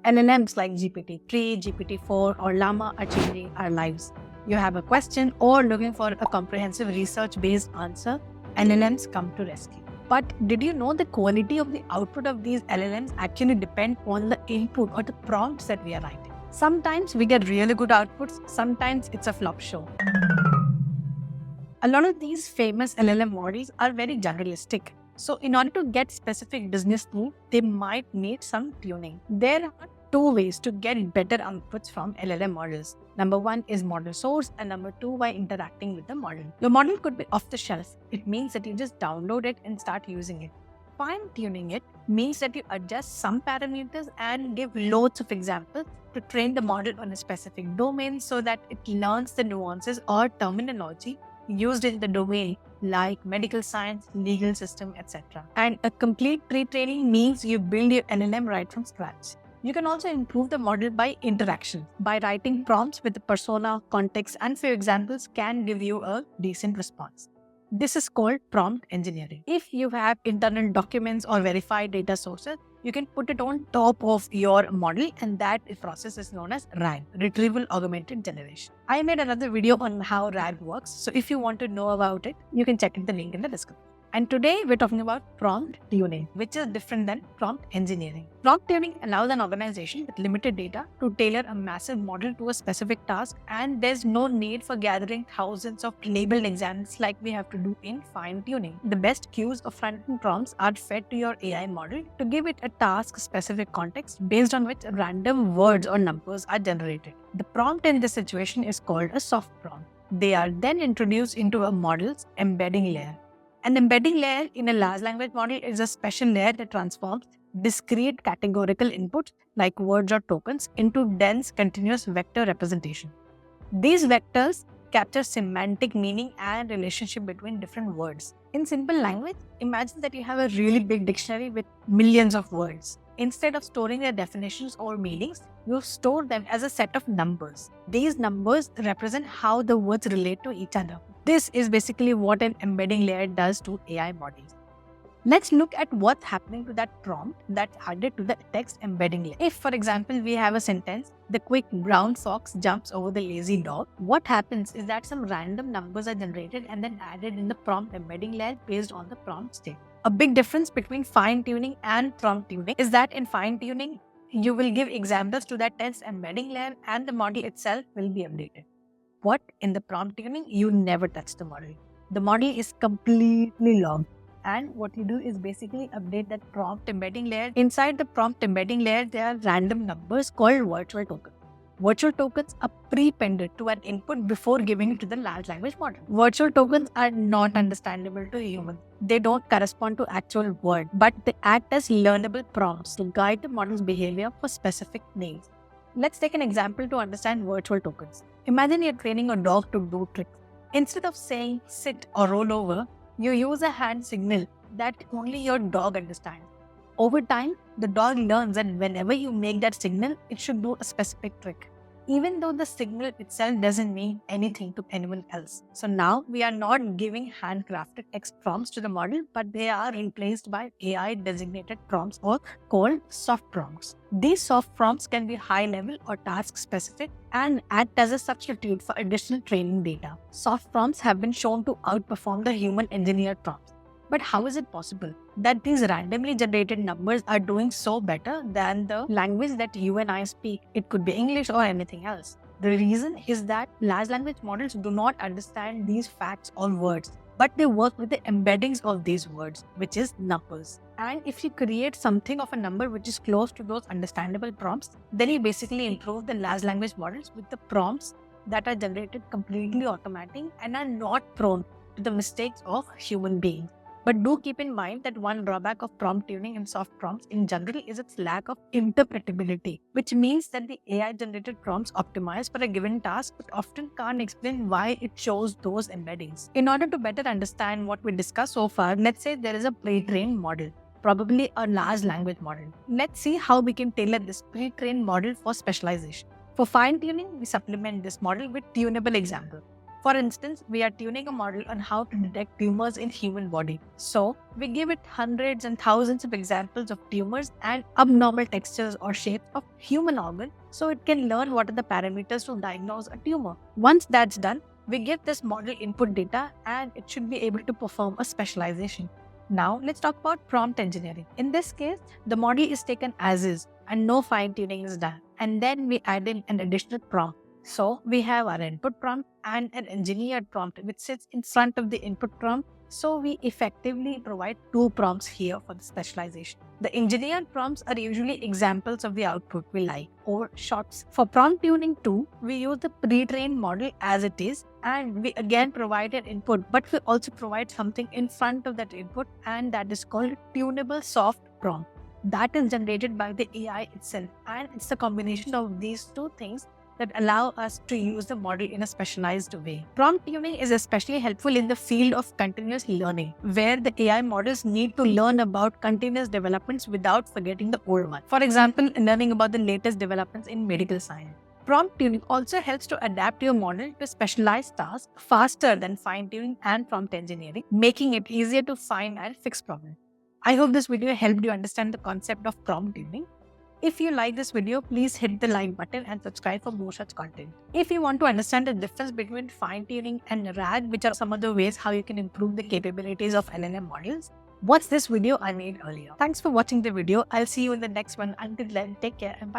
LLMs like GPT-3, GPT-4, or Llama are changing our lives. You have a question or looking for a comprehensive research-based answer, LLMs come to rescue. But did you know the quality of the output of these LLMs actually depend on the input or the prompts that we are writing? Sometimes we get really good outputs, sometimes it's a flop show. A lot of these famous LLM models are very generalistic. So in order to get specific business needs, they might need some tuning. There are two ways to get better outputs from LLM models. Number one is model source, and number two, by interacting with the model. Your model could be off the shelf. It means that you just download it and start using it. Fine-tuning it means that you adjust some parameters and give loads of examples to train the model on a specific domain so that it learns the nuances or terminology used in the domain like medical science, legal system, etc. And a complete pre-training means you build your LLM right from scratch. You can also improve the model by interaction. By writing prompts with the persona, context, and few examples can give you a decent response. This is called prompt engineering. If you have internal documents or verified data sources, you can put it on top of your model, and that process is known as RAG, Retrieval Augmented Generation. I made another video on how RAG works, so if you want to know about it, you can check the link in the description. And today we're talking about prompt tuning, which is different than prompt engineering. Prompt tuning allows an organization with limited data to tailor a massive model to a specific task, and there's no need for gathering thousands of labeled examples like we have to do in fine tuning. The best cues of front-end prompts are fed to your AI model to give it a task-specific context based on which random words or numbers are generated. The prompt in this situation is called a soft prompt. They are then introduced into a model's embedding layer. An embedding layer in a large language model is a special layer that transforms discrete categorical inputs like words or tokens into dense continuous vector representation. These vectors capture semantic meaning and relationship between different words. In simple language, imagine that you have a really big dictionary with millions of words. Instead of storing their definitions or meanings, you store them as a set of numbers. These numbers represent how the words relate to each other. This is basically what an embedding layer does to AI models. Let's look at what's happening to that prompt that's added to the text embedding layer. If, for example, we have a sentence, the quick brown fox jumps over the lazy dog, what happens is that some random numbers are generated and then added in the prompt embedding layer based on the prompt state. A big difference between fine-tuning and prompt tuning is that in fine-tuning, you will give examples to that text embedding layer and the model itself will be updated. But in the prompt tuning, you never touch the model. The model is completely logged. And what you do is basically update that prompt embedding layer. Inside the prompt embedding layer, there are random numbers called virtual tokens. Virtual tokens are prepended to an input before giving it to the large language model. Virtual tokens are not understandable to humans. They don't correspond to actual words, but they act as learnable prompts to guide the model's behavior for specific names. Let's take an example to understand virtual tokens. Imagine you're training a dog to do tricks. Instead of saying sit or roll over, you use a hand signal that only your dog understands. Over time, the dog learns that whenever you make that signal, it should do a specific trick, even though the signal itself doesn't mean anything to anyone else. So now we are not giving handcrafted text prompts to the model, but they are replaced by AI designated prompts or called soft prompts. These soft prompts can be high level or task specific and act as a substitute for additional training data. Soft prompts have been shown to outperform the human engineered prompts. But how is it possible that these randomly generated numbers are doing so better than the language that you and I speak? It could be English or anything else. The reason is that large language models do not understand these facts or words, but they work with the embeddings of these words, which is numbers. And if you create something of a number which is close to those understandable prompts, then you basically improve the large language models with the prompts that are generated completely automatic and are not prone to the mistakes of human beings. But do keep in mind that one drawback of prompt tuning and soft prompts in general is its lack of interpretability, which means that the AI-generated prompts optimize for a given task but often can't explain why it shows those embeddings. In order to better understand what we discussed so far, let's say there is a pre-trained model, probably a large language model. Let's see how we can tailor this pre-trained model for specialization. For fine-tuning, we supplement this model with tunable examples. For instance, we are tuning a model on how to detect tumors in human body. So, we give it hundreds and thousands of examples of tumors and abnormal textures or shapes of human organ so it can learn what are the parameters to diagnose a tumor. Once that's done, we give this model input data and it should be able to perform a specialization. Now, let's talk about prompt engineering. In this case, the model is taken as is and no fine tuning is done. And then we add in an additional prompt. So, we have our input prompt and an engineered prompt which sits in front of the input prompt. So, we effectively provide two prompts here for the specialization. The engineered prompts are usually examples of the output we like or shots. For prompt tuning too, we use the pre-trained model as it is and we again provide an input, but we also provide something in front of that input and that is called tunable soft prompt. That is generated by the AI itself and it's the combination of these two things that allow us to use the model in a specialized way. Prompt tuning is especially helpful in the field of continuous learning, where the AI models need to learn about continuous developments without forgetting the old one. For example, learning about the latest developments in medical science. Prompt tuning also helps to adapt your model to specialized tasks faster than fine-tuning and prompt engineering, making it easier to find and fix problems. I hope this video helped you understand the concept of prompt tuning. If you like this video, please hit the like button and subscribe for more such content. If you want to understand the difference between fine-tuning and RAG, which are some of the ways how you can improve the capabilities of LLM models, watch this video I made earlier. Thanks for watching the video. I'll see you in the next one. Until then, take care and bye.